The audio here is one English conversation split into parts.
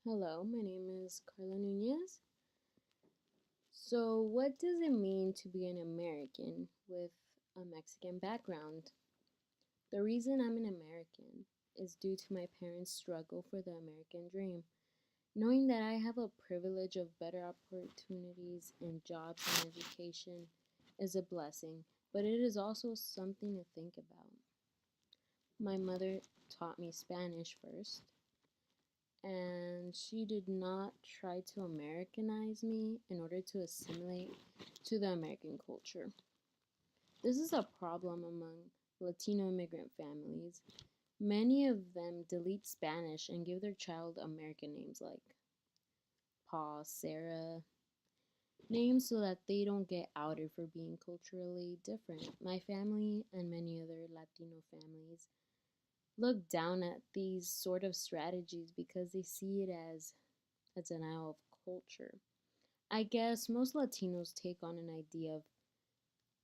Hello, my name is Carla Nunez. So, what does it mean to be an American with a Mexican background? The reason I'm an American is due to my parents' struggle for the American dream. Knowing that I have a privilege of better opportunities in jobs and education is a blessing, but it is also something to think about. My mother taught me Spanish first, and she did not try to Americanize me in order to assimilate to the American culture. This is a problem among Latino immigrant families. Many of them delete Spanish and give their child American names like Paul, Sarah, names so that they don't get outed for being culturally different. My family and many other Latino families look down at these sort of strategies because they see it as a denial of culture. I guess most Latinos take on an idea of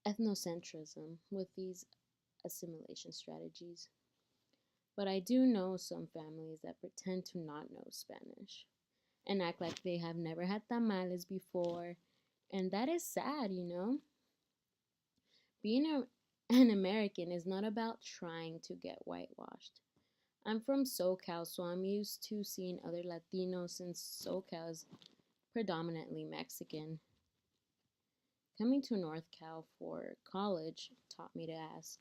ethnocentrism with these assimilation strategies. But I do know some families that pretend to not know Spanish and act like they have never had tamales before. And that is sad. Being an American is not about trying to get whitewashed. I'm from SoCal, so I'm used to seeing other Latinos since SoCal is predominantly Mexican. Coming to North Cal for college taught me to ask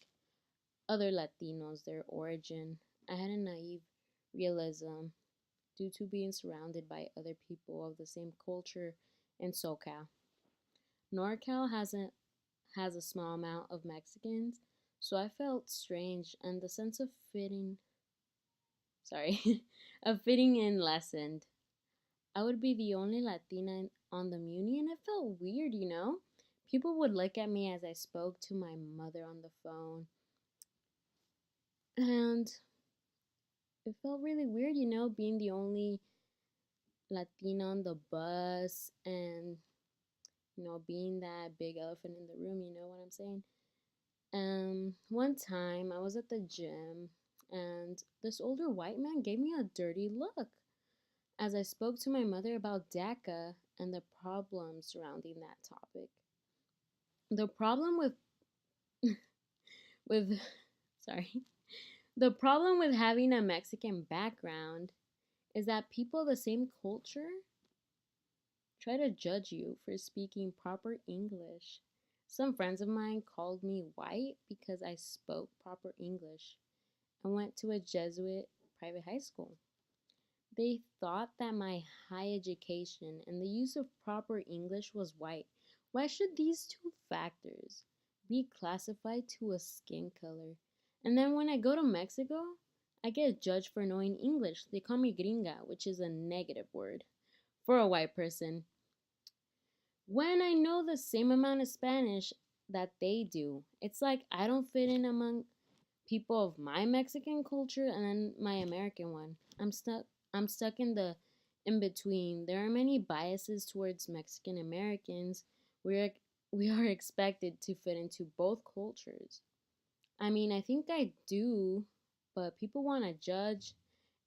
other Latinos their origin. I had a naive realism due to being surrounded by other people of the same culture in SoCal. NorCal has a small amount of Mexicans, so I felt strange and the sense of sorry, of fitting in lessened. I would be the only Latina on the Muni, and it felt weird. People would look at me as I spoke to my mother on the phone, and it felt really weird, being the only Latina on the bus and being that big elephant in the room, you know what I'm saying? One time I was at the gym, and this older white man gave me a dirty look as I spoke to my mother about DACA and the problems surrounding that topic. The problem with sorry. The problem with having a Mexican background is that people of the same culture try to judge you for speaking proper English. Some friends of mine called me white because I spoke proper English and went to a Jesuit private high school. They thought that my high education and the use of proper English was white. Why should these two factors be classified to a skin color? And then when I go to Mexico, I get judged for knowing English. They call me gringa, which is a negative word for a white person. When I know the same amount of Spanish that they do, it's like I don't fit in among people of my Mexican culture and then my American one. I'm stuck in the in between. There are many biases towards Mexican Americans. We are we are expected to fit into both cultures. I mean, I think I do, but people want to judge,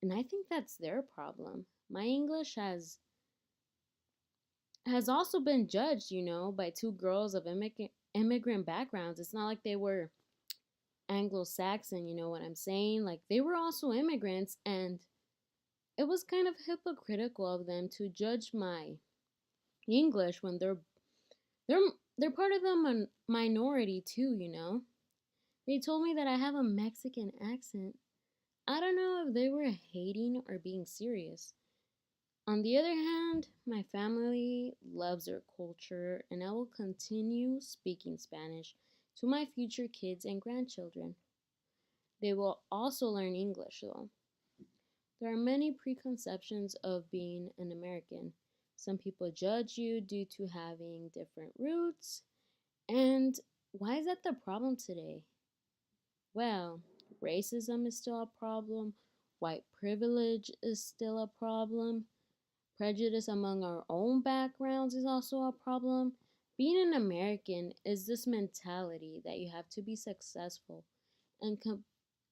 and I think that's their problem. My English has also been judged, by two girls of immigrant backgrounds. It's not like they were Anglo-Saxon, you know what I'm saying? Like they were also immigrants, and it was kind of hypocritical of them to judge my English when they're they're part of the minority too. They told me that I have a Mexican accent. I don't know if they were hating or being serious. On the other hand, my family loves their culture, and I will continue speaking Spanish to my future kids and grandchildren. They will also learn English, though. There are many preconceptions of being an American. Some people judge you due to having different roots. And why is that the problem today? Well, racism is still a problem, white privilege is still a problem, prejudice among our own backgrounds is also a problem. Being an American is this mentality that you have to be successful and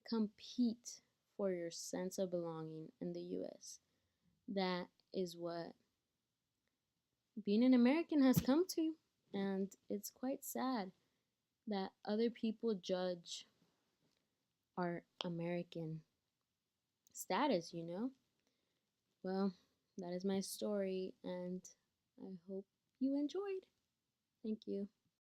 compete for your sense of belonging in the US. that is what being an American has come to. And it's quite sad that other people judge our American status, you know? Well, that is my story, and I hope you enjoyed. Thank you.